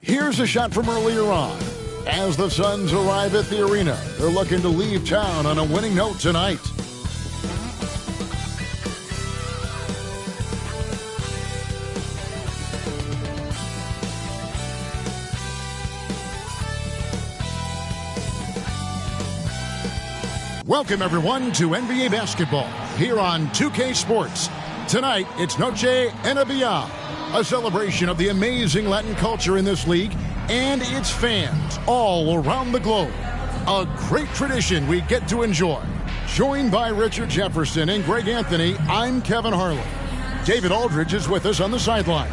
Here's a shot from earlier on. As the Suns arrive at the arena, they're looking to leave town on a winning note tonight. Welcome, everyone, to NBA basketball here on 2K Sports. Tonight, it's Noche NBA, a celebration of the amazing Latin culture in this league and its fans all around the globe. A great tradition we get to enjoy. Joined by Richard Jefferson and Greg Anthony, I'm Kevin Harlan. David Aldridge is with us on the sidelines.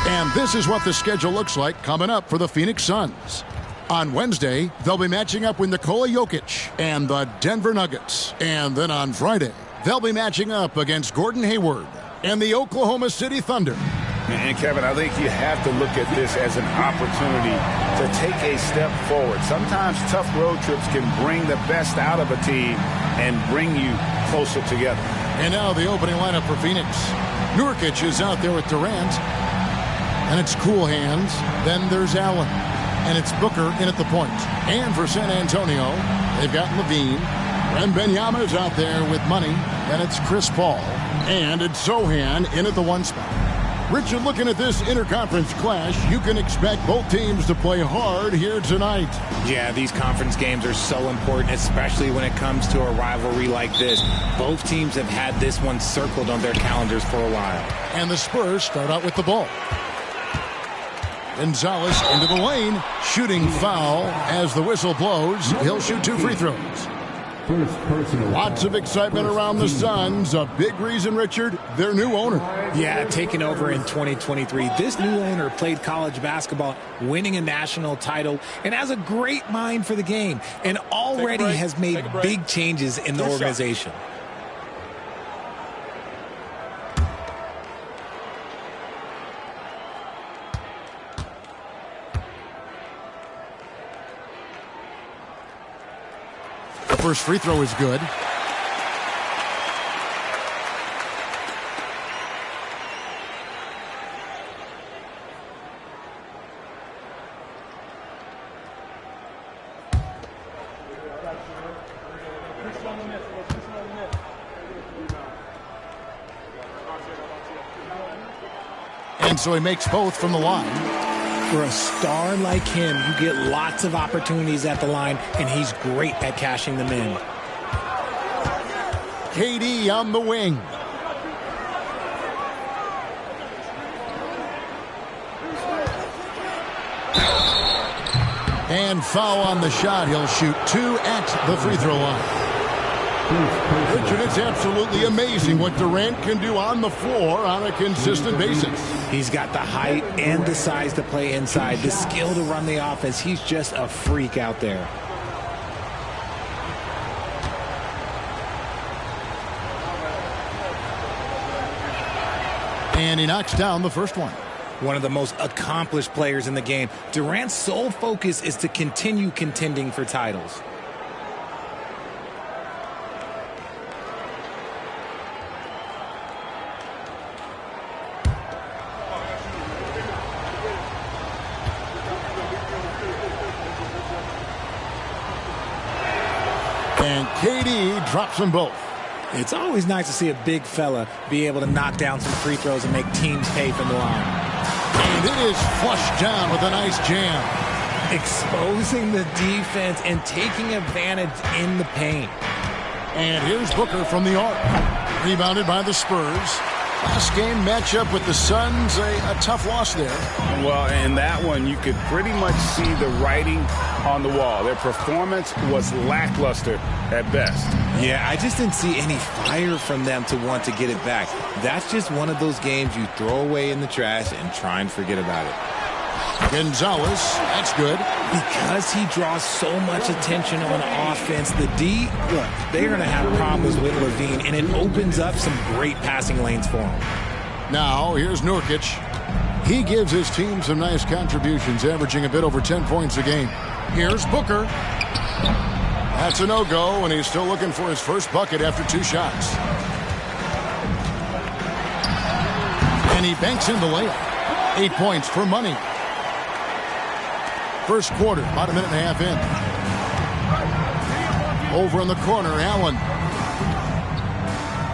And this is what the schedule looks like coming up for the Phoenix Suns. On Wednesday, they'll be matching up with Nikola Jokic and the Denver Nuggets. And then on Friday, they'll be matching up against Gordon Hayward and the Oklahoma City Thunder. And Kevin, I think you have to look at this as an opportunity to take a step forward. Sometimes tough road trips can bring the best out of a team and bring you closer together. And now the opening lineup for Phoenix. Nurkic is out there with Durant. And it's Cool Hands. Then there's Allen. And it's Booker in at the point. And for San Antonio, they've got Levine. Wembanyama's out there with money. And it's Chris Paul. And it's Zohan in at the one spot. Richard, looking at this interconference clash, you can expect both teams to play hard here tonight. Yeah, these conference games are so important, especially when it comes to a rivalry like this. Both teams have had this one circled on their calendars for a while. And the Spurs start out with the ball. Gonzalez into the lane, shooting foul as the whistle blows. He'll shoot 2 free throws. Lots of excitement around the Suns. A big reason, Richard, their new owner. Yeah, taking over in 2023. This new owner played college basketball, winning a national title, and has a great mind for the game, and already has made big changes in the organization. First free throw is good. And so he makes both from the line. For a star like him, you get lots of opportunities at the line, and he's great at cashing them in. KD on the wing. And foul on the shot. He'll shoot 2 at the free throw line. Richard, it's absolutely amazing what Durant can do on the floor on a consistent basis. He's got the height and the size to play inside, the skill to run the offense. He's just a freak out there. And he knocks down the first one. One of the most accomplished players in the game. Durant's sole focus is to continue contending for titles. And KD drops them both. It's always nice to see a big fella be able to knock down some free throws and make teams pay from the line. And it is flushed down with a nice jam. Exposing the defense and taking advantage in the paint. And here's Booker from the arc. Rebounded by the Spurs. Last game matchup with the Suns, a tough loss there. Well, in that one, you could pretty much see the writing on the wall. Their performance was lackluster at best. Yeah, I just didn't see any fire from them to want to get it back. That's just one of those games you throw away in the trash and try and forget about it. Gonzalez, that's good. Because he draws so much attention on offense, the D, look, they're going to have problems with Levine, and it opens up some great passing lanes for him. Now, here's Nurkic. He gives his team some nice contributions, averaging a bit over 10 points a game. Here's Booker. That's a no-go, and he's still looking for his first bucket after 2 shots. And he banks in the layup. 8 points for money. First quarter, about a minute and a half in. Over in the corner, Allen.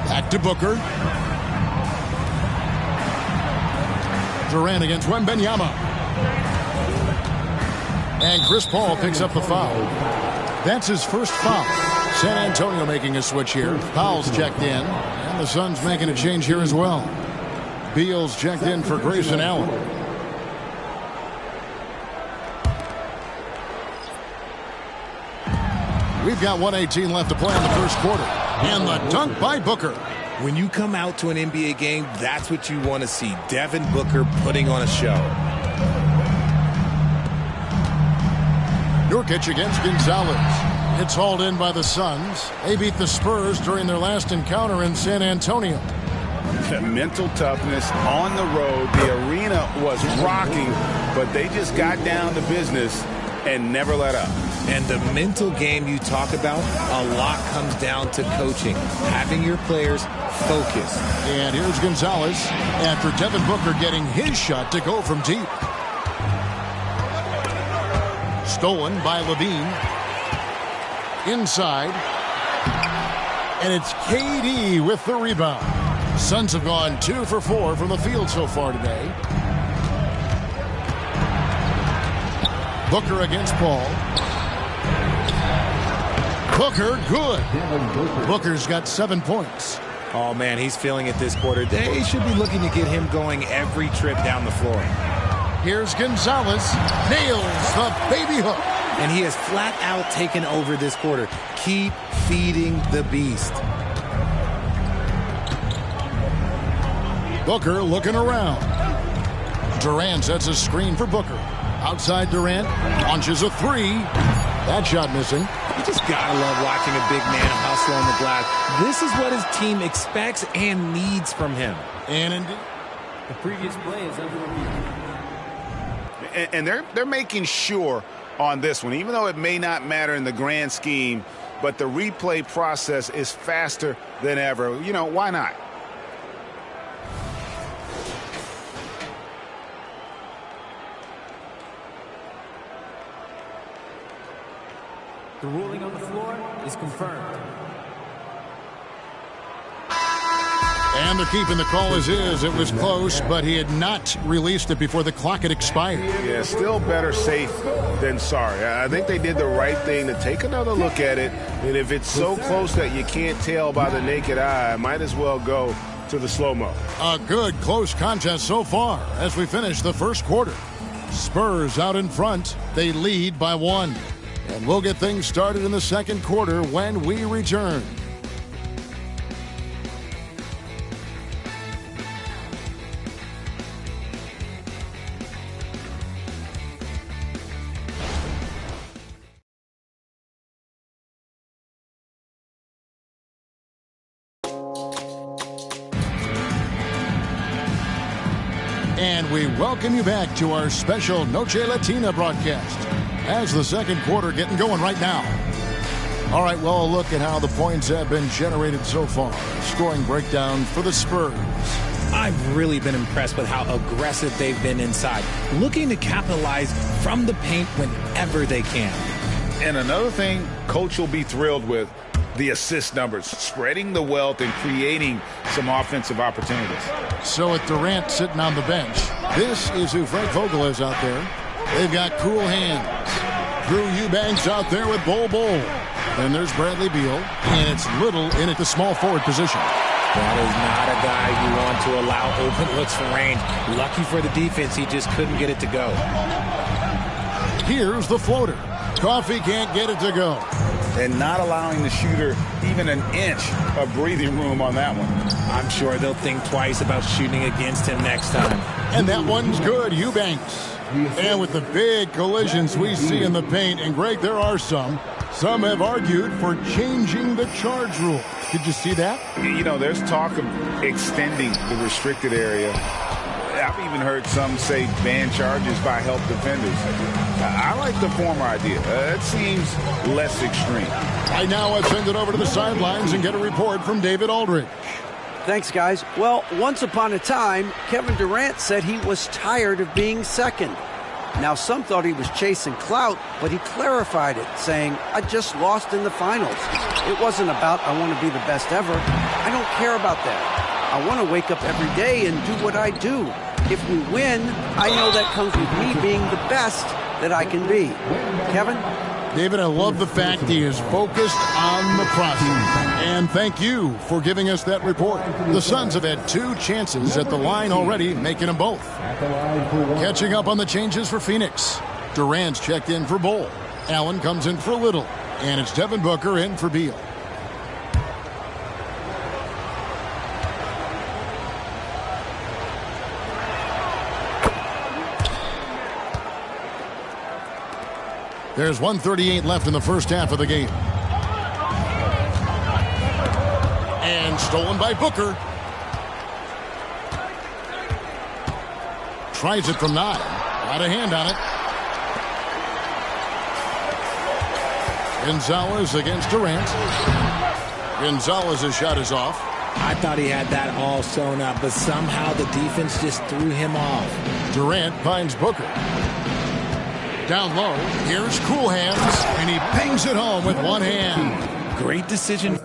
Back to Booker. Durant against Wembanyama. And Chris Paul picks up the foul. That's his first foul. San Antonio making a switch here. Powell's checked in. And the Suns making a change here as well. Beal's checked in for Grayson Allen. We've got 1:18 left to play in the first quarter. And the dunk by Booker. When you come out to an NBA game, that's what you want to see. Devin Booker putting on a show. Nurkic against Gonzalez. It's hauled in by the Suns. They beat the Spurs during their last encounter in San Antonio. Mental toughness on the road. The arena was rocking, but they just got down to business and never let up. And the mental game you talk about, a lot comes down to coaching, having your players focused. And here's Gonzalez after Devin Booker getting his shot to go from deep. Stolen by Levine. Inside. And it's KD with the rebound. Suns have gone 2 for 4 from the field so far today. Booker against Paul. Booker, good. Booker's got 7 points. Oh, man, he's feeling it this quarter. They should be looking to get him going every trip down the floor. Here's Gonzalez. Nails the baby hook. And he has flat out taken over this quarter. Keep feeding the beast. Booker looking around. Durant sets a screen for Booker. Outside Durant. Launches a three. That shot missing. You just gotta love watching a big man hustle on the glass. This is what his team expects and needs from him. And indeed. The previous play is under review. And they're making sure on this one, even though it may not matter in the grand scheme, but the replay process is faster than ever. You know, why not? The ruling on the floor is confirmed. And they're keeping the call as is. It was close, but he had not released it before the clock had expired. Yeah, still better safe than sorry. I think they did the right thing to take another look at it. And if it's so close that you can't tell by the naked eye, might as well go to the slow-mo. A good close contest so far as we finish the first quarter. Spurs out in front. They lead by 1. And we'll get things started in the second quarter when we return. And we welcome you back to our special Noche Latina broadcast as the second quarter getting going right now. All right, well, look at how the points have been generated so far. Scoring breakdown for the Spurs. I've really been impressed with how aggressive they've been inside, looking to capitalize from the paint whenever they can. And another thing Coach will be thrilled with, the assist numbers, spreading the wealth and creating some offensive opportunities. So with Durant sitting on the bench, this is who Frank Vogel is out there. They've got cool hands. Drew Eubanks out there with Bol Bol. Then there's Bradley Beal, and it's Little in at the small forward position. That is not a guy you want to allow open looks from range. Lucky for the defense, he just couldn't get it to go. Here's the floater. Coffee can't get it to go. And not allowing the shooter even an inch of breathing room on that one. I'm sure they'll think twice about shooting against him next time. And that one's good, Eubanks. And with the big collisions we see in the paint, and Greg, there are some have argued for changing the charge rule. Did you see that? You know, there's talk of extending the restricted area. I've even heard some say ban charges by help defenders. I like the former idea. It seems less extreme. Right now, let's send it over to the sidelines and get a report from David Aldridge. Thanks, guys. Well, once upon a time, Kevin Durant said he was tired of being second. Now, some thought he was chasing clout, but he clarified it, saying, I just lost in the finals. It wasn't about I want to be the best ever. I don't care about that. I want to wake up every day and do what I do. If we win, I know that comes with me being the best that I can be. Kevin? David, I love the fact he is focused on the process. And thank you for giving us that report. The Suns have had 2 chances at the line already, making them both. Catching up on the changes for Phoenix. Durant's checked in for Bol. Allen comes in for Little. And it's Devin Booker in for Beal. There's 1:38 left in the first half of the game. And stolen by Booker. Tries it from 9. Got a hand on it. Gonzalez against Durant. Gonzalez's shot is off. I thought he had that all sewn up, but somehow the defense just threw him off. Durant finds Booker. Down low, here's Cool Hands, and he pings it home with one hand. Great decision.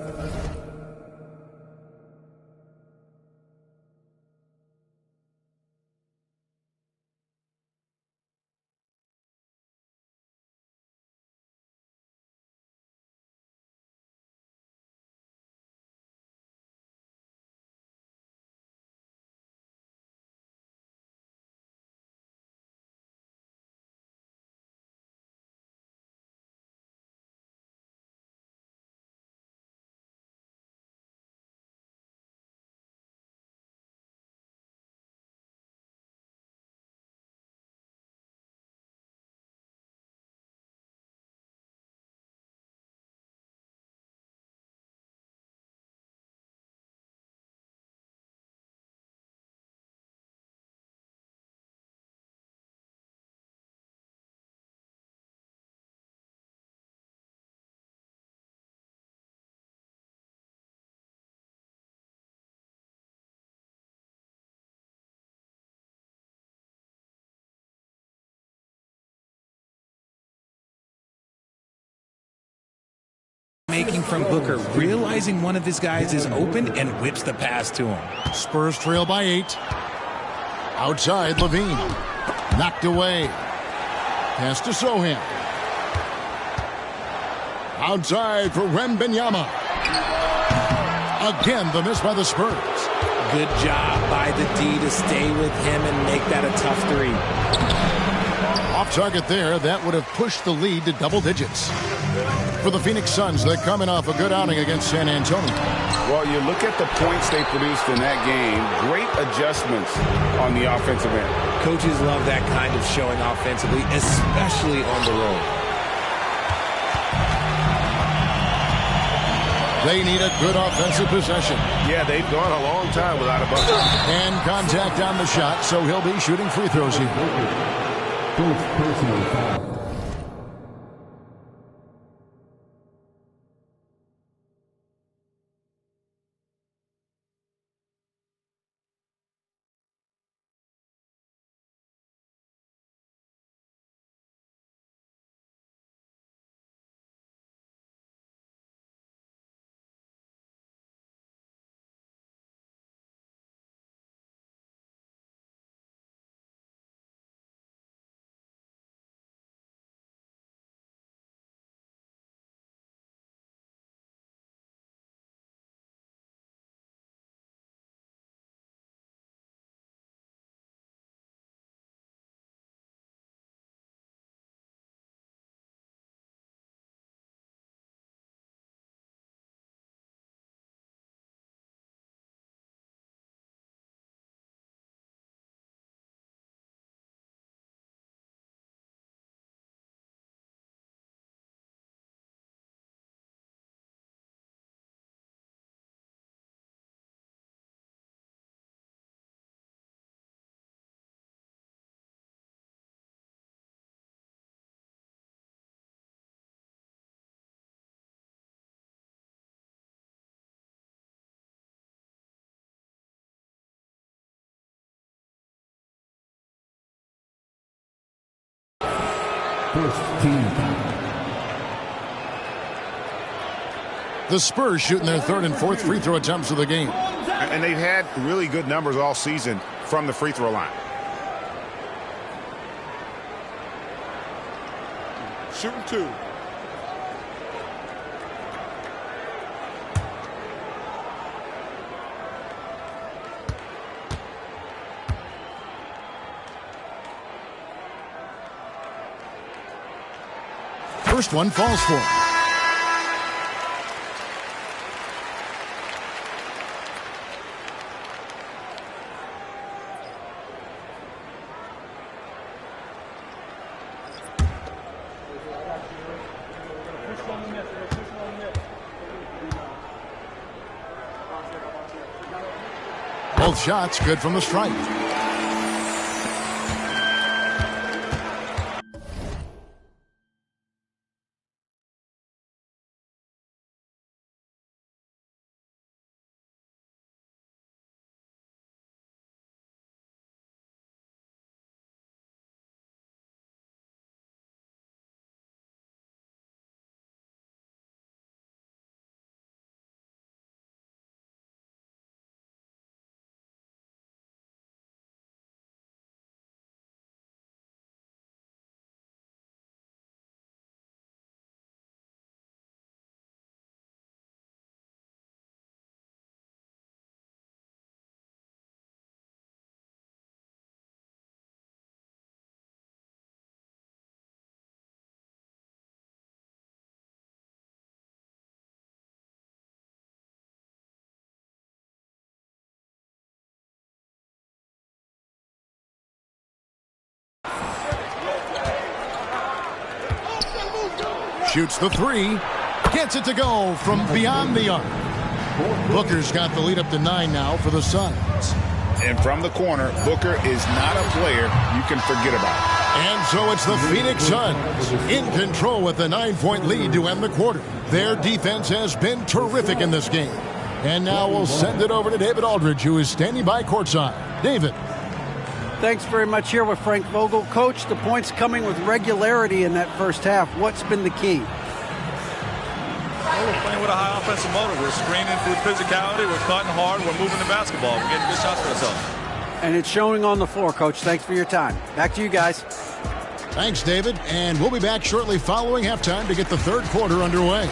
Making from Booker, realizing one of his guys is open and whips the pass to him. Spurs trail by 8. Outside, Levine. Knocked away. Pass to Sohan. Outside for Wembanyama. Again, the miss by the Spurs. Good job by the D to stay with him and make that a tough 3. Off target there, that would have pushed the lead to double digits. For the Phoenix Suns, they're coming off a good outing against San Antonio. Well, you look at the points they produced in that game. Great adjustments on the offensive end. Coaches love that kind of showing offensively, especially on the road. They need a good offensive possession. Yeah, they've gone a long time without a bucket. And contact on the shot, so he'll be shooting free throws here. First personal foul. First team foul. The Spurs shooting their third and fourth free throw attempts of the game. And they've had really good numbers all season from the free throw line. Shooting two. First one falls for him. Both shots good from the stripe. Shoots the three. Gets it to go from beyond the arc. Booker's got the lead up to 9 now for the Suns. And from the corner, Booker is not a player you can forget about. And so it's the Phoenix Suns in control with a 9-point lead to end the quarter. Their defense has been terrific in this game. And now we'll send it over to David Aldridge, who is standing by courtside. David. Thanks very much. Here with Frank Vogel. Coach, the points coming with regularity in that first half. What's been the key? Well, we're playing with a high offensive motor. We're screening through physicality. We're cutting hard. We're moving the basketball. We're getting good shots for ourselves. And it's showing on the floor, Coach. Thanks for your time. Back to you guys. Thanks, David. And we'll be back shortly following halftime to get the third quarter underway.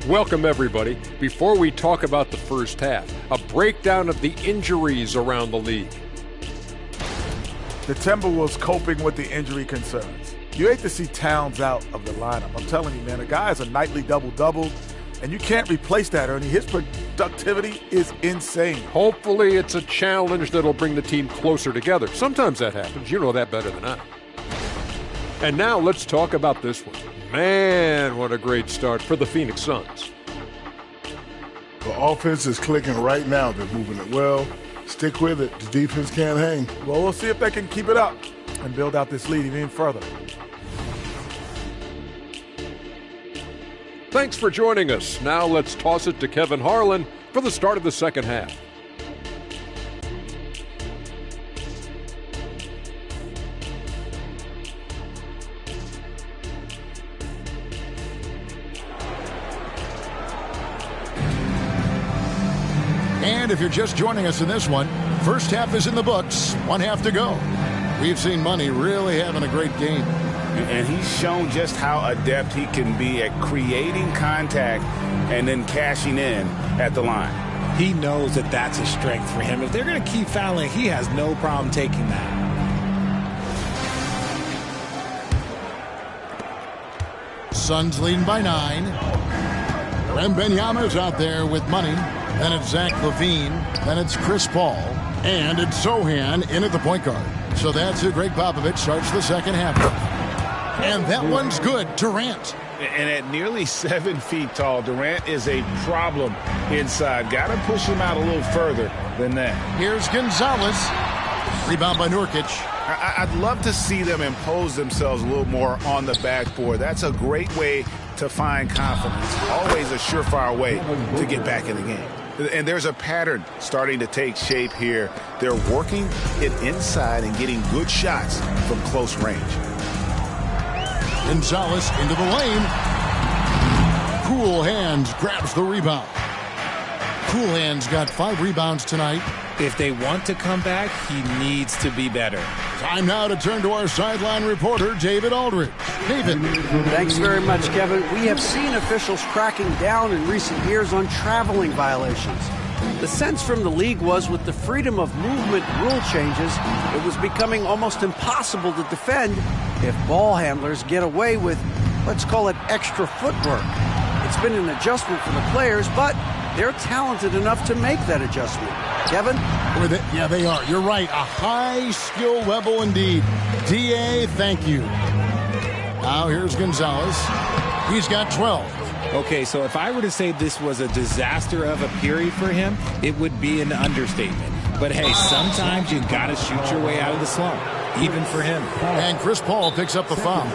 Welcome, everybody. Before we talk about the first half, a breakdown of the injuries around the league. The Timberwolves coping with the injury concerns. You hate to see Towns out of the lineup. I'm telling you, man, a guy has a nightly double-double, and you can't replace that, Ernie. His productivity is insane. Hopefully it's a challenge that'll bring the team closer together. Sometimes that happens. You know that better than I. And now let's talk about this one. Man, what a great start for the Phoenix Suns. The offense is clicking right now. They're moving it well. Stick with it. The defense can't hang. Well, we'll see if they can keep it up and build out this lead even further. Thanks for joining us. Now let's toss it to Kevin Harlan for the start of the second half. And if you're just joining us in this one, first half is in the books, one half to go. We've seen Money really having a great game. And he's shown just how adept he can be at creating contact and then cashing in at the line. He knows that that's a strength for him. If they're going to keep fouling, he has no problem taking that. Suns leading by 9. Wembanyama's out there with Money. Then it's Zach LaVine. Then it's Chris Paul. And it's Sohan in at the point guard. So that's who Greg Popovich starts the second half with. And that one's good. Durant. And at nearly 7 feet tall, Durant is a problem inside. Got to push him out a little further than that. Here's Gonzalez. Rebound by Nurkic. I'd love to see them impose themselves a little more on the backboard. That's a great way to find confidence. Always a surefire way to get back in the game. And there's a pattern starting to take shape here. They're working it inside and getting good shots from close range. Gonzalez into the lane. Cool Hands grabs the rebound. Cool Hands got 5 rebounds tonight. If they want to come back, he needs to be better. Time now to turn to our sideline reporter, David Aldridge. David. Thanks very much, Kevin. We have seen officials cracking down in recent years on traveling violations. The sense from the league was with the freedom of movement rule changes, it was becoming almost impossible to defend if ball handlers get away with, let's call it, extra footwork. It's been an adjustment for the players, but they're talented enough to make that adjustment. Kevin? Yeah, they are. You're right. A high skill level indeed. DA, thank you. Now here's Gonzalez. He's got 12. Okay, so if I were to say this was a disaster of a period for him, it would be an understatement. But hey, sometimes you got to shoot your way out of the slump, even for him. And Chris Paul picks up the foul.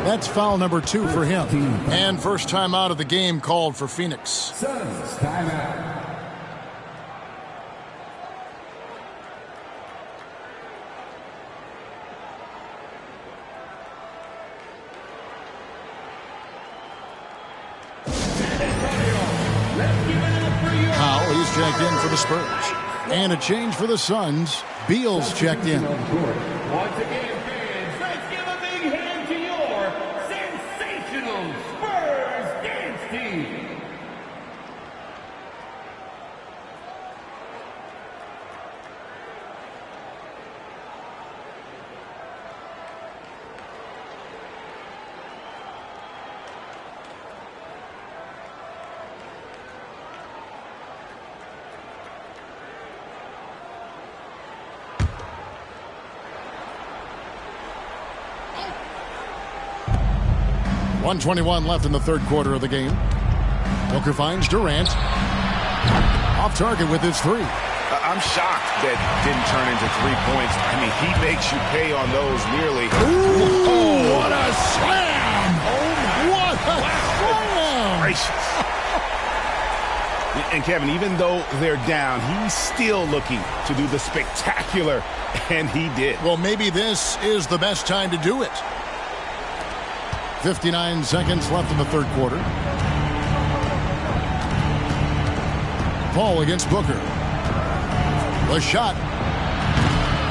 That's foul number 2 for him. And first time out of the game called for Phoenix. Suns, timeout. Powell, he's checked in for the Spurs. And a change for the Suns. Beal's checked in. Once again, fans, let's give a big hand to your sensational Spurs dance team. .121 left in the third quarter of the game. Booker finds Durant. Off target with his 3. I'm shocked that didn't turn into 3 points. I mean, he makes you pay on those nearly. Ooh, what a slam! Oh, what a slam! Gracious. And Kevin, even though they're down, he's still looking to do the spectacular, and he did. Well, maybe this is the best time to do it. 59 seconds left in the third quarter. Paul against Booker. The shot.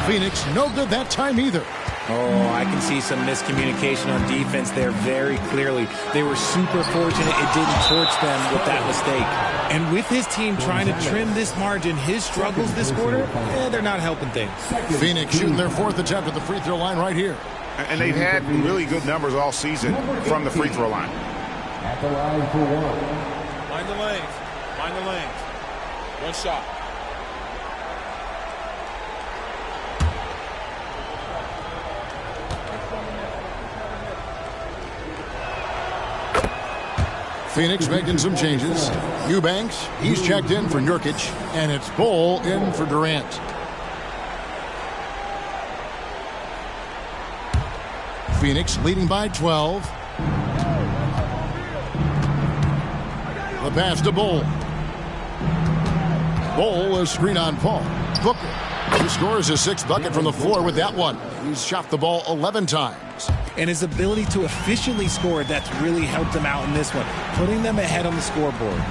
Phoenix, no good that time either. Oh, I can see some miscommunication on defense there very clearly. They were super fortunate it didn't torch them with that mistake. And with his team trying to trim this margin, his struggles this quarter, they're not helping things. Phoenix shooting their 4th attempt at the free throw line right here. And they've had really good numbers all season from the free throw line. At the line for 1. Mind the lanes. Mind the lanes. One shot. Phoenix making some changes. Eubanks, he's checked in for Nurkic, and it's Bull in for Durant. Phoenix leading by 12. The pass to Bull. Bull, a screen on Paul. Booker, he scores his 6th bucket from the floor with that one. He's shot the ball 11 times. And his ability to efficiently score, that's really helped him out in this one, putting them ahead on the scoreboard.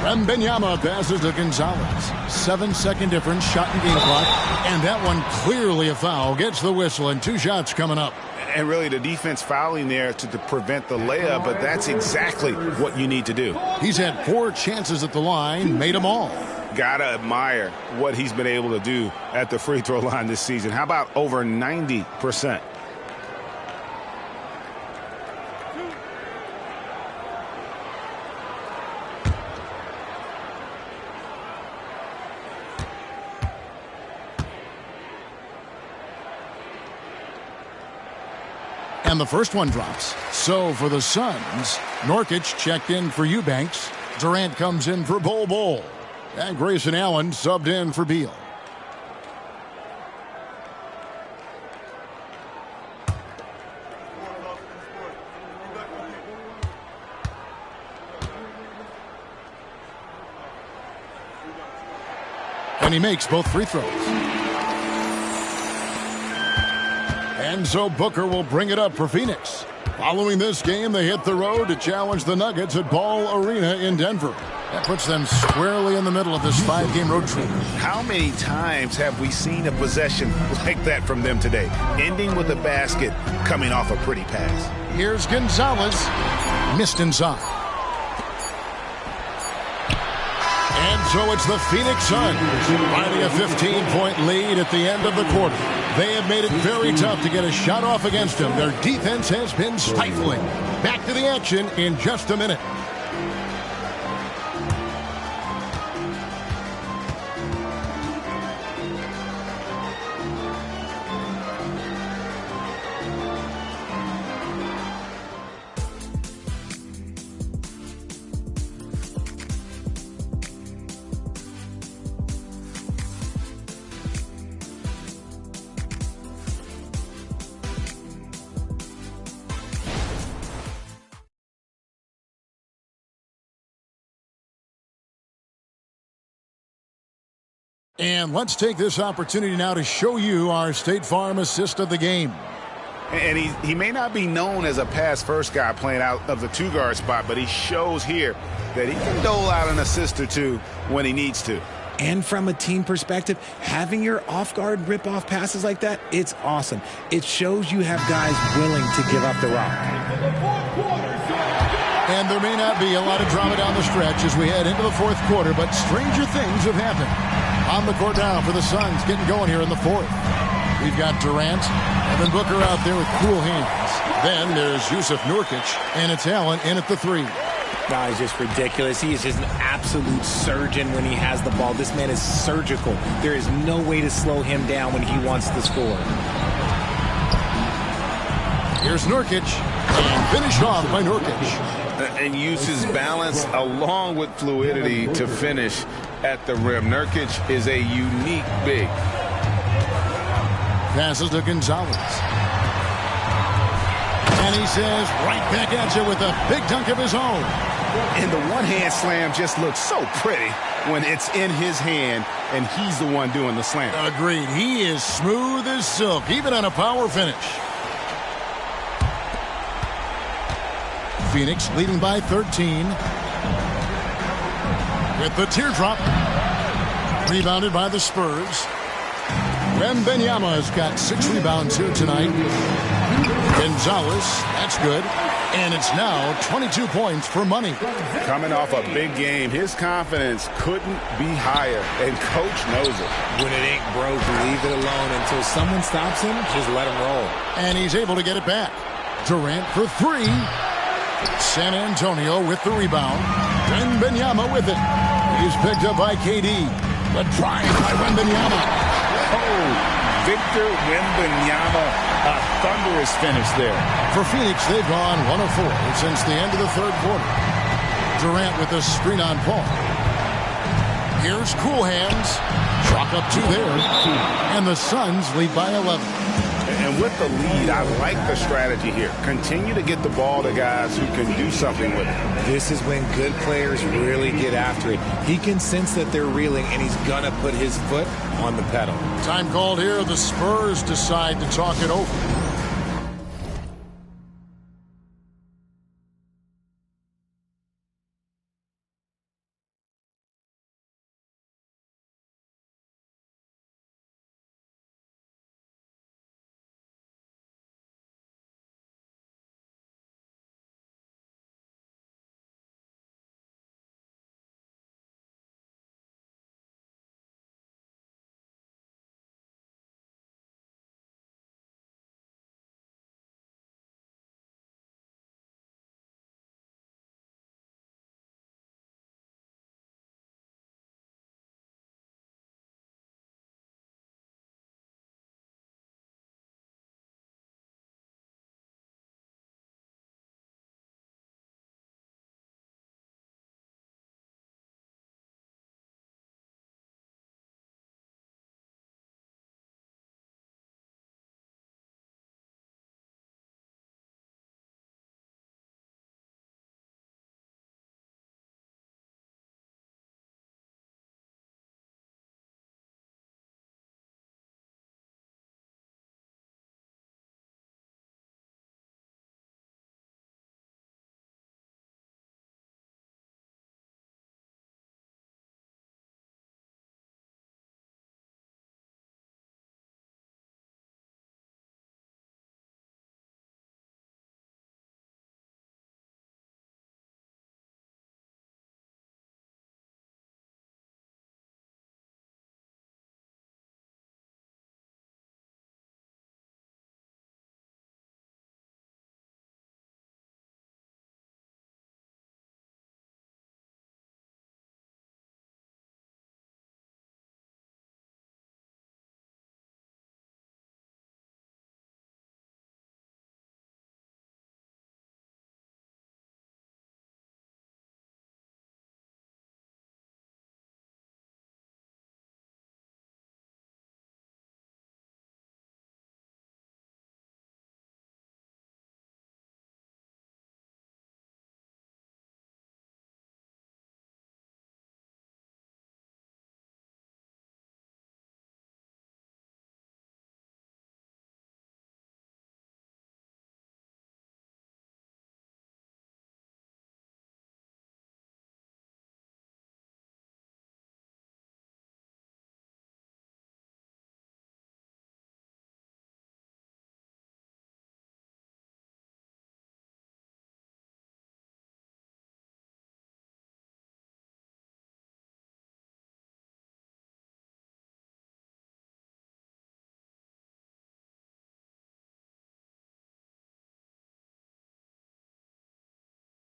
Wembanyama passes to Gonzalez. 7-second difference, shot and game clock. And that one clearly a foul. Gets the whistle, and 2 shots coming up. And really the defense fouling there to prevent the layup, but that's exactly what you need to do. He's had 4 chances at the line, made them all. Gotta admire what he's been able to do at the free throw line this season. How about over 90%? And the first one drops. So for the Suns, Nurkic checked in for Eubanks. Durant comes in for Bol. And Grayson Allen subbed in for Beal. And he makes both free throws. And so Booker will bring it up for Phoenix. Following this game, they hit the road to challenge the Nuggets at Ball Arena in Denver. That puts them squarely in the middle of this 5-game road trip. How many times have we seen a possession like that from them today? Ending with a basket, coming off a pretty pass. Here's Gonzalez. Missed inside. And so it's the Phoenix Suns finding a 15-point lead at the end of the quarter. They have made it very tough to get a shot off against them. Their defense has been stifling. Back to the action in just a minute. And let's take this opportunity now to show you our State Farm assist of the game. And he may not be known as a pass-first guy playing out of the two-guard spot, but he shows here that he can dole out an assist or two when he needs to. And from a team perspective, having your off-guard rip-off passes like that, it's awesome. It shows you have guys willing to give up the rock. And there may not be a lot of drama down the stretch as we head into the fourth quarter, but stranger things have happened. On the court now for the Suns, getting going here in the fourth. We've got Durant, Evan Booker out there with cool hands. Then there's Yusuf Nurkic, and it's Allen in at the three. No, he's just ridiculous. He is just an absolute surgeon when he has the ball. This man is surgical. There is no way to slow him down when he wants to score. Here's Nurkic, and finished off by Nurkic. And uses balance along with fluidity to finish at the rim. Nurkic is a unique big. Passes to Gonzalez. And he says right back at you with a big dunk of his own. And the one-hand slam just looks so pretty when it's in his hand and he's the one doing the slam. Agreed. He is smooth as silk, even on a power finish. Phoenix leading by 13. With the teardrop. Rebounded by the Spurs. Wembanyama has got 6 rebounds here tonight. Gonzalez, that's good. And it's now 22 points for Money. Coming off a big game, his confidence couldn't be higher, and Coach knows it. When it ain't broke, leave it alone until someone stops him, just let him roll. And he's able to get it back. Durant for 3. San Antonio with the rebound. Wembanyama with it. He's picked up by KD. The drive by Wembanyama. Oh, Victor Wembanyama, a thunderous finish there. For Phoenix, they've gone 1 of 4 since the end of the third quarter. Durant with the screen on Paul. Here's Cool Hands. Chalk up 2 there. And the Suns lead by 11. And with the lead, I like the strategy here. Continue to get the ball to guys who can do something with it. This is when good players really get after it. He can sense that they're reeling, and he's going to put his foot on the pedal. Time called here. The Spurs decide to talk it over.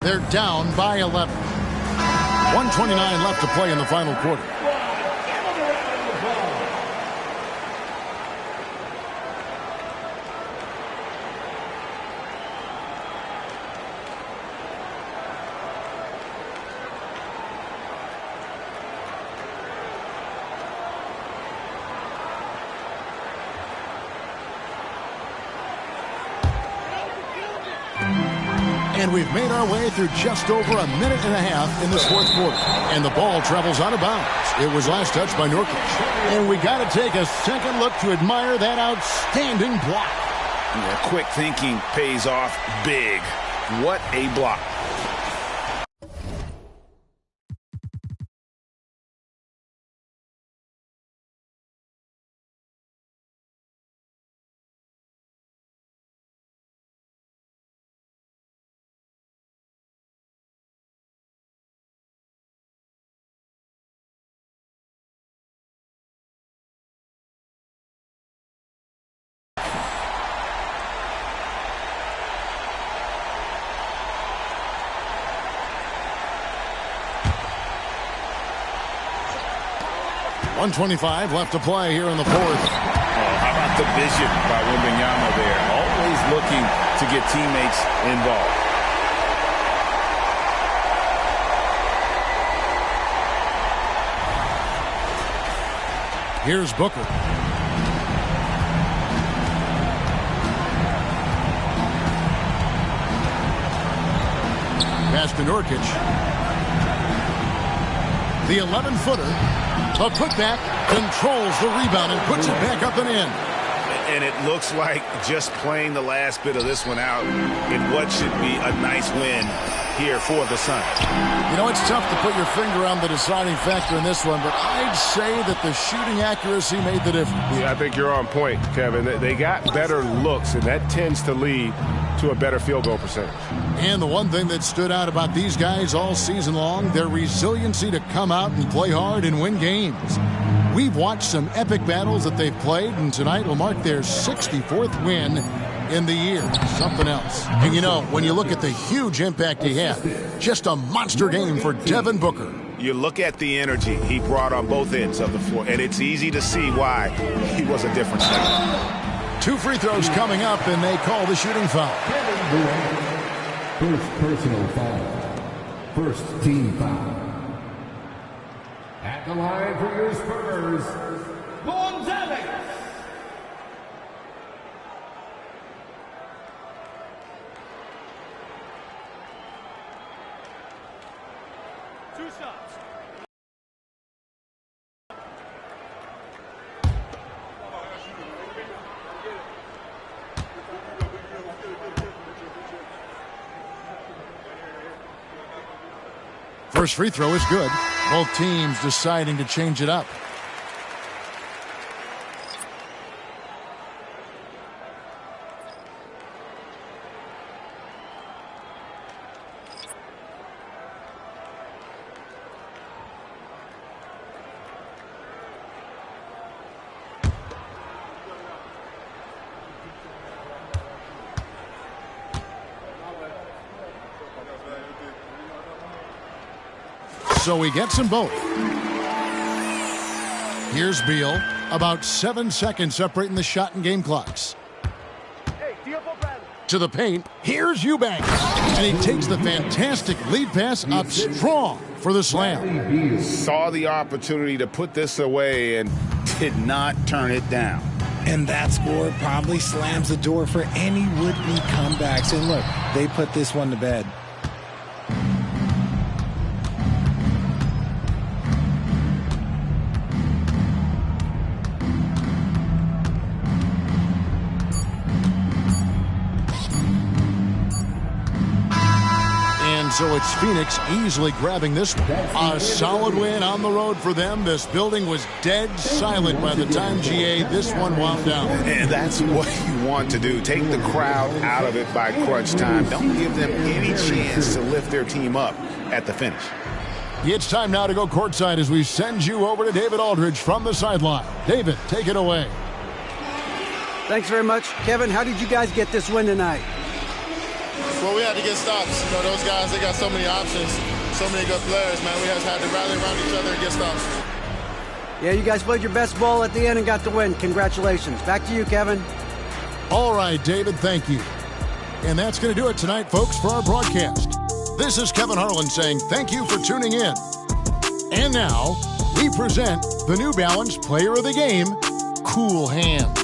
They're down by 11. 1:29 left to play in the final quarter. And we've made our way through just over a minute and a half in this fourth quarter. And the ball travels out of bounds. It was last touched by Nurkic. And we got to take a second look to admire that outstanding block. Yeah, quick thinking pays off big. What a block. .125 left to play here in the fourth. Oh, how about the vision by Wembanyama there? Always looking to get teammates involved. Here's Booker. Pass to Nurkic. The 11-footer. A putback, controls the rebound and puts it back up and in. And it looks like just playing the last bit of this one out in what should be a nice win here for the Suns. You know, it's tough to put your finger on the deciding factor in this one, but I'd say that the shooting accuracy made the difference. Yeah, I think you're on point, Kevin. They got better looks, and that tends to lead to a better field goal percentage. And the one thing that stood out about these guys all season long, their resiliency to come out and play hard and win games. We've watched some epic battles that they've played, and tonight will mark their 64th win in the year. Something else. And you know, when you look at the huge impact he had, just a monster game for Devin Booker. You look at the energy he brought on both ends of the floor, and it's easy to see why he was a difference maker. 2 free throws coming up, and they call the shooting foul. First personal foul. First team foul. At the line for your Spurs, Gonzalez. Two shots. First free throw is good. Both teams deciding to change it up. So he gets them both. Here's Beal. About 7 seconds separating the shot and game clocks. To the paint. Here's Eubanks. And he takes the fantastic lead pass up strong for the slam. Saw the opportunity to put this away and did not turn it down. And that score probably slams the door for any would-be comebacks. And look, they put this one to bed. So it's Phoenix easily grabbing this one. A solid win on the road for them. This building was dead silent by the time, GA, this one wound down. And that's what you want to do. Take the crowd out of it by crunch time. Don't give them any chance to lift their team up at the finish. It's time now to go courtside as we send you over to David Aldridge from the sideline. David, take it away. Thanks very much. Kevin, how did you guys get this win tonight? Well, we had to get stops. You know, those guys, they got so many options, so many good players, man. We just had to rally around each other and get stops. Yeah, you guys played your best ball at the end and got the win. Congratulations. Back to you, Kevin. All right, David, thank you. And that's going to do it tonight, folks, for our broadcast. This is Kevin Harlan saying thank you for tuning in. And now, we present the New Balance Player of the Game, Cool Hands.